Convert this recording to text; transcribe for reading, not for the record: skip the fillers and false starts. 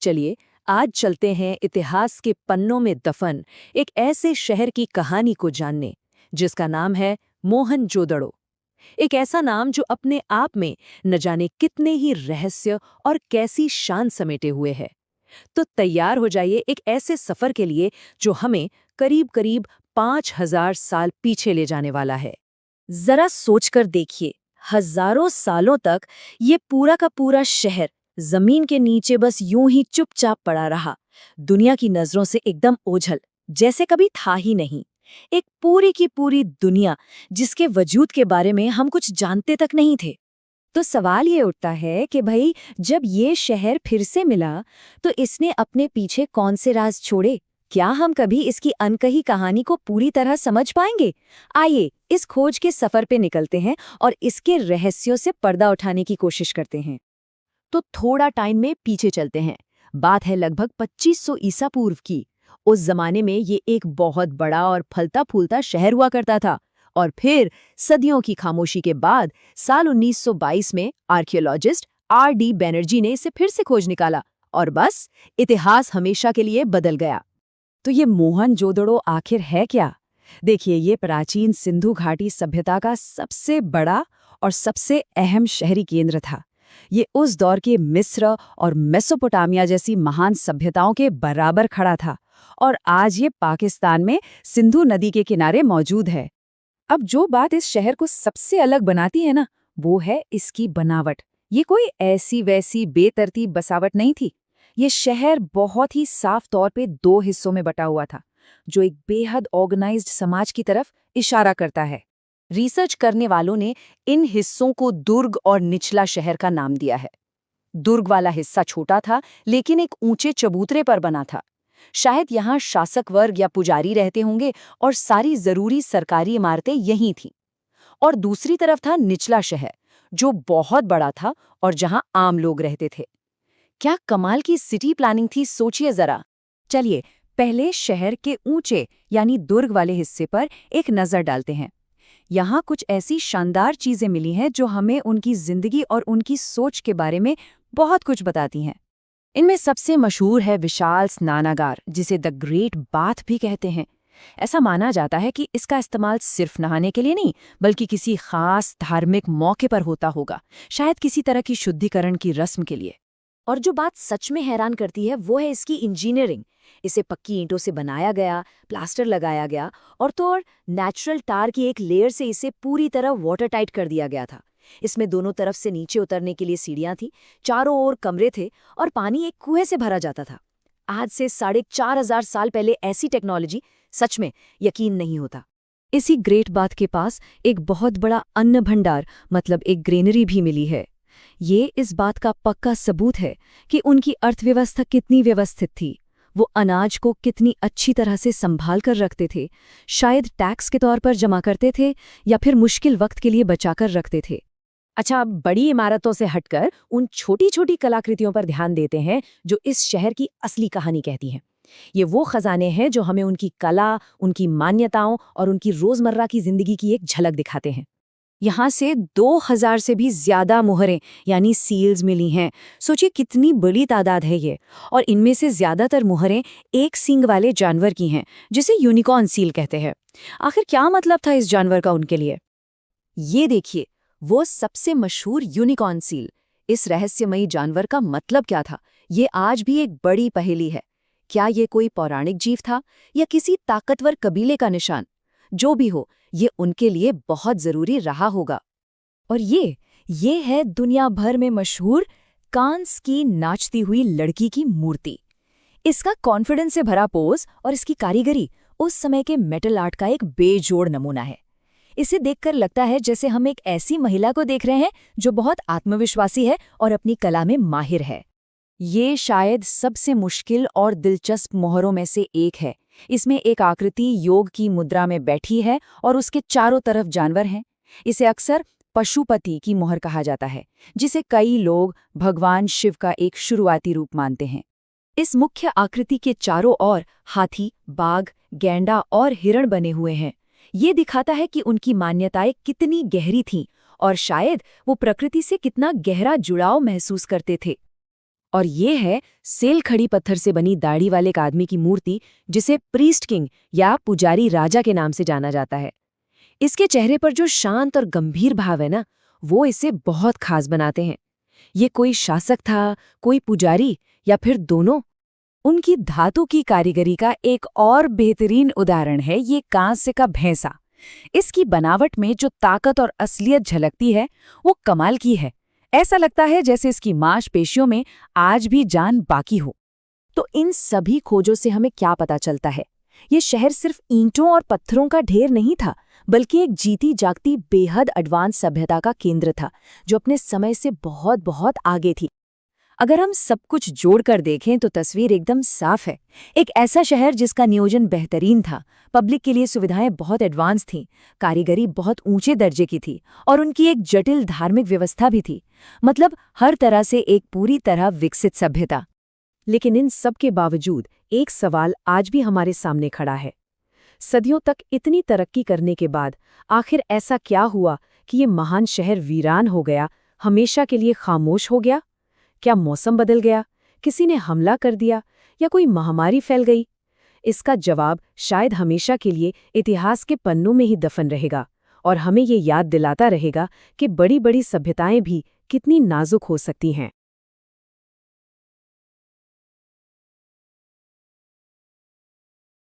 चलिए आज चलते हैं इतिहास के पन्नों में दफन एक ऐसे शहर की कहानी को जानने जिसका नाम है मोहनजोदड़ो। एक ऐसा नाम जो अपने आप में न जाने कितने ही रहस्य और कैसी शान समेटे हुए है। तो तैयार हो जाइए एक ऐसे सफर के लिए जो हमें करीब करीब 5000 साल पीछे ले जाने वाला है। जरा सोचकर देखिए, हजारों सालों तक ये पूरा का पूरा शहर जमीन के नीचे बस यूं ही चुपचाप पड़ा रहा, दुनिया की नजरों से एकदम ओझल, जैसे कभी था ही नहीं। एक पूरी की पूरी दुनिया जिसके वजूद के बारे में हम कुछ जानते तक नहीं थे। तो सवाल ये उठता है कि भाई, जब ये शहर फिर से मिला तो इसने अपने पीछे कौन से राज छोड़े? क्या हम कभी इसकी अनकही कहानी को पूरी तरह समझ पाएंगे? आइए इस खोज के सफर पे निकलते हैं और इसके रहस्यों से पर्दा उठाने की कोशिश करते हैं। तो थोड़ा टाइम में पीछे चलते हैं। बात है लगभग 2500 ईसा पूर्व की। उस जमाने में ये एक बहुत बड़ा और फलता फूलता शहर हुआ करता था। और फिर सदियों की खामोशी के बाद साल 1922 में आर्कियोलॉजिस्ट R.D. बैनर्जी ने इसे फिर से खोज निकाला और बस इतिहास हमेशा के लिए बदल गया। तो ये मोहनजोदड़ो आखिर है क्या? देखिए, ये प्राचीन सिंधु घाटी सभ्यता का सबसे बड़ा और सबसे अहम शहरी केंद्र था। ये उस दौर के मिस्र और मेसोपोटामिया जैसी महान सभ्यताओं के बराबर खड़ा था और आज ये पाकिस्तान में सिंधु नदी के किनारे मौजूद है। अब जो बात इस शहर को सबसे अलग बनाती है ना, वो है इसकी बनावट। ये कोई ऐसी वैसी बेतरतीब बसावट नहीं थी। ये शहर बहुत ही साफ तौर पे दो हिस्सों में बटा हुआ था, जो एक बेहद ऑर्गेनाइज्ड समाज की तरफ इशारा करता है। रिसर्च करने वालों ने इन हिस्सों को दुर्ग और निचला शहर का नाम दिया है। दुर्ग वाला हिस्सा छोटा था लेकिन एक ऊंचे चबूतरे पर बना था। शायद यहाँ शासक वर्ग या पुजारी रहते होंगे और सारी जरूरी सरकारी इमारतें यहीं थीं। और दूसरी तरफ था निचला शहर, जो बहुत बड़ा था और जहाँ आम लोग रहते थे। क्या कमाल की सिटी प्लानिंग थी, सोचिए जरा। चलिए पहले शहर के ऊंचे यानी दुर्ग वाले हिस्से पर एक नजर डालते हैं। यहाँ कुछ ऐसी शानदार चीजें मिली हैं जो हमें उनकी जिंदगी और उनकी सोच के बारे में बहुत कुछ बताती हैं। इनमें सबसे मशहूर है विशाल स्नानागार, जिसे द ग्रेट बाथ भी कहते हैं। ऐसा माना जाता है कि इसका इस्तेमाल सिर्फ नहाने के लिए नहीं, बल्कि किसी खास धार्मिक मौके पर होता होगा, शायद किसी तरह की शुद्धिकरण की रस्म के लिए। और जो बात सच में हैरान करती है वो है इसकी इंजीनियरिंग। इसे पक्की ईंटों से बनाया गया, प्लास्टर लगाया गया और नेचुरल टार की एक लेयर से इसे पूरी तरह वाटर टाइट कर दिया गया था। इसमें दोनों तरफ से नीचे उतरने के लिए सीढ़ियां थी, चारों ओर कमरे थे और पानी एक कुएं से भरा जाता था। आज से 4500 साल पहले ऐसी टेक्नोलॉजी, सच में यकीन नहीं होता। इसी ग्रेट बाथ के पास एक बहुत बड़ा अन्न भंडार मतलब एक ग्रेनरी भी मिली है। ये इस बात का पक्का सबूत है कि उनकी अर्थव्यवस्था कितनी व्यवस्थित थी। वो अनाज को कितनी अच्छी तरह से संभाल कर रखते थे, शायद टैक्स के तौर पर जमा करते थे या फिर मुश्किल वक्त के लिए बचाकर रखते थे। अच्छा, अब बड़ी इमारतों से हटकर उन छोटी छोटी कलाकृतियों पर ध्यान देते हैं जो इस शहर की असली कहानी कहती हैं। ये वो खजाने हैं जो हमें उनकी कला, उनकी मान्यताओं और उनकी रोजमर्रा की जिंदगी की एक झलक दिखाते हैं। यहाँ से 2000 से भी ज्यादा मुहरें यानी सील्स मिली हैं। सोचिए कितनी बड़ी तादाद है ये। और इनमें से ज्यादातर मुहरें एक सींग वाले जानवर की हैं, जिसे यूनिकॉर्न सील कहते हैं। आखिर क्या मतलब था इस जानवर का उनके लिए? ये देखिए, वो सबसे मशहूर यूनिकॉर्न सील। इस रहस्यमयी जानवर का मतलब क्या था, ये आज भी एक बड़ी पहेली है। क्या ये कोई पौराणिक जीव था या किसी ताकतवर कबीले का निशान? जो भी हो, ये उनके लिए बहुत जरूरी रहा होगा। और ये है दुनिया भर में मशहूर कांस की नाचती हुई लड़की की मूर्ति। इसका कॉन्फिडेंस से भरा पोज और इसकी कारीगरी उस समय के मेटल आर्ट का एक बेजोड़ नमूना है। इसे देखकर लगता है जैसे हम एक ऐसी महिला को देख रहे हैं जो बहुत आत्मविश्वासी है और अपनी कला में माहिर है। ये शायद सबसे मुश्किल और दिलचस्प मोहरों में से एक है। इसमें एक आकृति योग की मुद्रा में बैठी है और उसके चारों तरफ जानवर हैं। इसे अक्सर पशुपति की मोहर कहा जाता है, जिसे कई लोग भगवान शिव का एक शुरुआती रूप मानते हैं। इस मुख्य आकृति के चारों ओर हाथी, बाघ, गैंडा और हिरण बने हुए हैं। ये दिखाता है कि उनकी मान्यताएं कितनी गहरी थीं और शायद वो प्रकृति से कितना गहरा जुड़ाव महसूस करते थे। और ये है सेल खड़ी पत्थर से बनी दाढ़ी वाले एक आदमी की मूर्ति, जिसे प्रीस्ट किंग या पुजारी राजा के नाम से जाना जाता है। इसके चेहरे पर जो शांत और गंभीर भाव है ना, वो इसे बहुत खास बनाते हैं। ये कोई शासक था, कोई पुजारी, या फिर दोनों? उनकी धातु की कारीगरी का एक और बेहतरीन उदाहरण है ये कांस्य का भैंसा। इसकी बनावट में जो ताकत और असलियत झलकती है वो कमाल की है। ऐसा लगता है जैसे इसकी मांसपेशियों में आज भी जान बाकी हो। तो इन सभी खोजों से हमें क्या पता चलता है? ये शहर सिर्फ ईंटों और पत्थरों का ढेर नहीं था, बल्कि एक जीती जागती बेहद एडवांस सभ्यता का केंद्र था, जो अपने समय से बहुत बहुत आगे थी। अगर हम सब कुछ जोड़कर देखें तो तस्वीर एकदम साफ है। एक ऐसा शहर जिसका नियोजन बेहतरीन था, पब्लिक के लिए सुविधाएं बहुत एडवांस थीं, कारीगरी बहुत ऊंचे दर्जे की थी और उनकी एक जटिल धार्मिक व्यवस्था भी थी। मतलब हर तरह से एक पूरी तरह विकसित सभ्यता। लेकिन इन सब के बावजूद एक सवाल आज भी हमारे सामने खड़ा है। सदियों तक इतनी तरक्की करने के बाद आखिर ऐसा क्या हुआ कि ये महान शहर वीरान हो गया, हमेशा के लिए खामोश हो गया? क्या मौसम बदल गया, किसी ने हमला कर दिया, या कोई महामारी फैल गई? इसका जवाब शायद हमेशा के लिए इतिहास के पन्नों में ही दफन रहेगा, और हमें ये याद दिलाता रहेगा कि बड़ी बड़ी सभ्यताएं भी कितनी नाजुक हो सकती हैं।